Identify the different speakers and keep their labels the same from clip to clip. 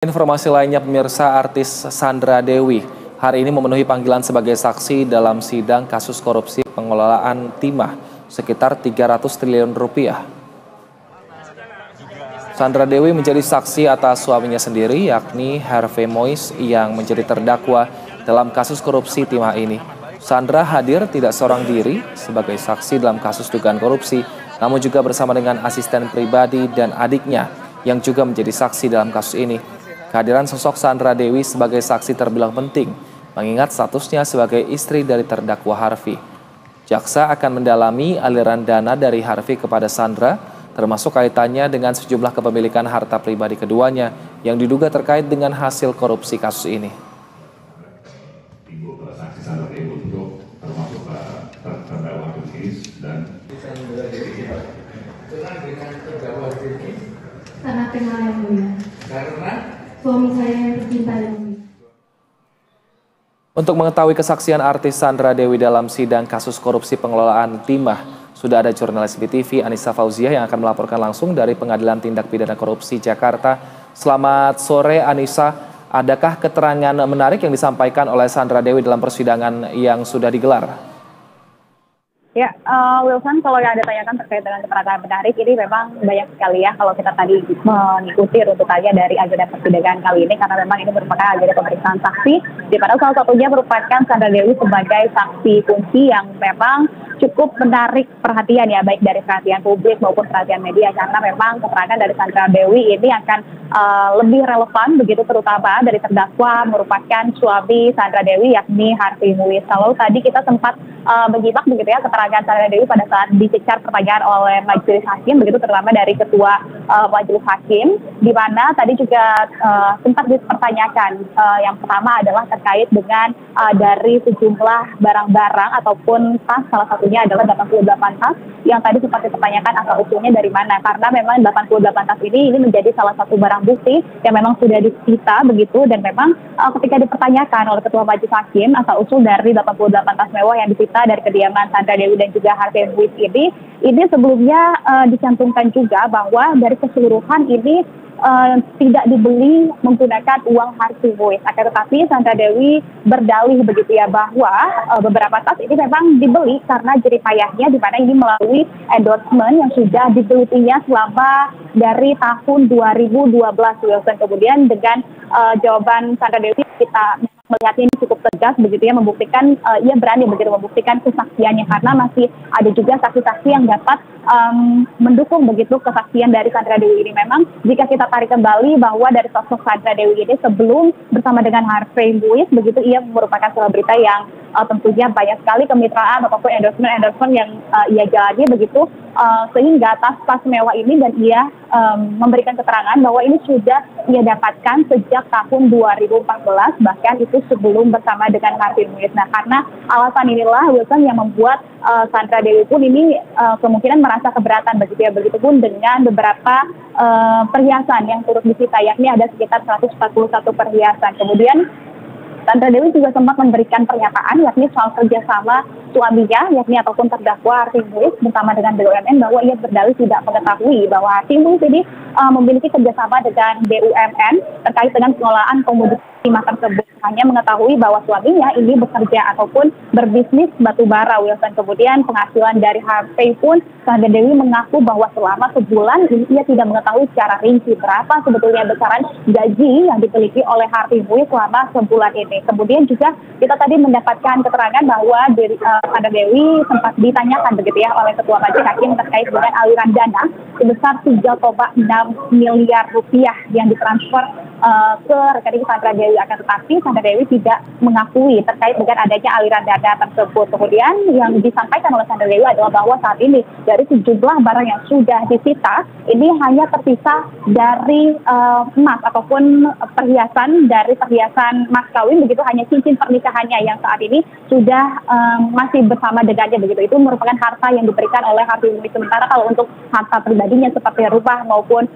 Speaker 1: Informasi lainnya, pemirsa, artis Sandra Dewi hari ini memenuhi panggilan sebagai saksi dalam sidang kasus korupsi pengelolaan timah sekitar 300 triliun rupiah. Sandra Dewi menjadi saksi atas suaminya sendiri, yakni Harvey Moise, yang menjadi terdakwa dalam kasus korupsi timah ini. Sandra hadir tidak seorang diri sebagai saksi dalam kasus dugaan korupsi, namun juga bersama dengan asisten pribadi dan adiknya yang juga menjadi saksi dalam kasus ini. Kehadiran sosok Sandra Dewi sebagai saksi terbilang penting, mengingat statusnya sebagai istri dari terdakwa Harvey. Jaksa akan mendalami aliran dana dari Harvey kepada Sandra, termasuk kaitannya dengan sejumlah kepemilikan harta pribadi keduanya yang diduga terkait dengan hasil korupsi kasus ini.
Speaker 2: Sangat kenal yang mulia.
Speaker 3: Karena
Speaker 2: Suami saya yang tercinta yang mulia.
Speaker 1: Untuk mengetahui kesaksian artis Sandra Dewi dalam sidang kasus korupsi pengelolaan timah, sudah ada jurnalis BTV Anissa Fauziah yang akan melaporkan langsung dari Pengadilan Tindak Pidana Korupsi Jakarta. Selamat sore Anissa, adakah keterangan menarik yang disampaikan oleh Sandra Dewi dalam persidangan yang sudah digelar?
Speaker 4: Ya, Wilson, kalau yang Anda tanyakan terkait dengan keterangan menarik ini memang banyak sekali ya kalau kita tadi mengikuti runtutannya dari agenda persidangan kali ini, karena memang ini merupakan agenda pemeriksaan saksi, di mana salah satunya merupakan Sandra Dewi sebagai saksi kunci yang memang cukup menarik perhatian ya, baik dari perhatian publik maupun perhatian media, karena memang keterangan dari Sandra Dewi ini akan lebih relevan begitu, terutama dari terdakwa merupakan suami Sandra Dewi yakni Harvey Moise. Kalau tadi kita sempat menyimak begitu ya keterangan Sandra Dewi pada saat dicecar pertanyaan oleh majelis hakim begitu, terutama dari ketua majelis hakim, di mana tadi juga sempat dipertanyakan yang pertama adalah terkait dengan dari sejumlah barang-barang ataupun tas, salah satunya adalah 88 tas yang tadi sempat dipertanyakan asal usulnya dari mana, karena memang 88 tas ini menjadi salah satu barang bukti yang memang sudah disita begitu, dan memang ketika dipertanyakan oleh ketua majelis hakim asal usul dari 88 tas mewah yang disita dari kediaman Sandra Dewi dan juga Harvey Moise ini sebelumnya dicantumkan juga bahwa dari keseluruhan ini tidak dibeli menggunakan uang Harvey Moise. Akan tetapi Sandra Dewi berdalih begitu ya bahwa beberapa tas ini memang dibeli karena jeripayahnya, di mana ini melalui endorsement yang sudah ditelitinya selama dari tahun 2012, Wilson. Kemudian dengan jawaban Sandra Dewi kita melihatnya ini cukup tegas begitu ya, membuktikan ia berani begitu membuktikan kesaksiannya, karena masih ada juga saksi-saksi yang dapat mendukung begitu kesaksian dari Sandra Dewi ini. Memang jika kita tarik kembali bahwa dari sosok Sandra Dewi ini sebelum bersama dengan Harvey Moise begitu, ia merupakan selebriti yang tentunya banyak sekali kemitraan ataupun endorsement yang ia jalani begitu, sehingga tas mewah ini, dan ia memberikan keterangan bahwa ini sudah ia dapatkan sejak tahun 2014, bahkan itu sebelum bersama dengan Harvey Moise. Nah, karena alasan inilah Wilson yang membuat Sandra Dewi pun ini kemungkinan merasa keberatan begitu ya, begitupun dengan beberapa perhiasan yang turut disita, yakni ada sekitar 141 perhiasan. Kemudian Sandra Dewi juga sempat memberikan pernyataan yakni soal kerjasama suaminya yakni ataupun terdakwa Harvey Moise bersama dengan BUMN, bahwa ia berdalih tidak mengetahui bahwa Harvey Moise ini memiliki kerjasama dengan BUMN terkait dengan pengelolaan komoditi timah tersebut. Hanya mengetahui bahwa suaminya ini bekerja ataupun berbisnis batu bara, Wilson. Kemudian penghasilan dari Harvey pun Sandra Dewi mengaku bahwa selama sebulan ini ia tidak mengetahui secara rinci berapa sebetulnya besaran gaji yang dimiliki oleh Harvey Moise selama sebulan ini. Kemudian juga kita tadi mendapatkan keterangan bahwa Sandra Dewi sempat ditanyakan begitu ya oleh ketua majelis hakim terkait dengan aliran dana sebesar 3,6 miliar rupiah yang ditransfer ke rekening Sandra Dewi. Akan tetapi Sandra Dewi tidak mengakui terkait dengan adanya aliran dana tersebut. Kemudian yang disampaikan oleh Sandra Dewi adalah bahwa saat ini dari sejumlah barang yang sudah disita ini hanya tersisa dari emas ataupun perhiasan mas kawin begitu, hanya cincin pernikahannya yang saat ini sudah masih bersama dengannya begitu. Itu merupakan harta yang diberikan oleh Harvey Moise. Sementara kalau untuk harta pribadinya seperti rumah maupun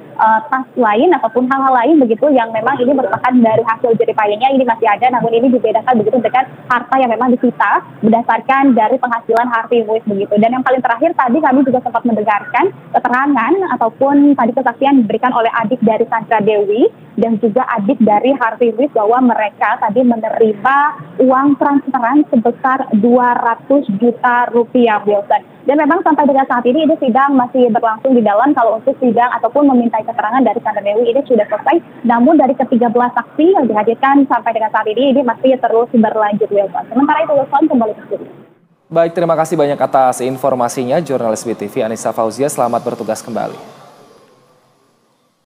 Speaker 4: tas lain ataupun hal-hal lain begitu yang memang ini merupakan dari hasil jeripayanya ini masih ada, namun ini dibedakan begitu dengan harta yang memang disita berdasarkan dari penghasilan Harvey Moise begitu. Dan yang paling terakhir tadi kami juga sempat mendengarkan keterangan ataupun tadi kesaksian diberikan oleh adik dari Sandra Dewi dan juga adik dari Harvey Moise bahwa mereka tadi menerima uang transferan sebesar 200 juta rupiah, Wilson. Dan memang sampai dengan saat ini sidang masih berlangsung di dalam. Kalau untuk sidang ataupun memintai keterangan dari Sandra Dewi ini sudah selesai. Namun dari ke-13 saksi yang dihadirkan sampai dengan saat ini masih terus berlanjut, Wilson. Sementara itu, Wilson, kembali ke studio.
Speaker 1: Baik, terima kasih banyak atas informasinya, jurnalis BTV Anissa Fauzia. Selamat bertugas kembali.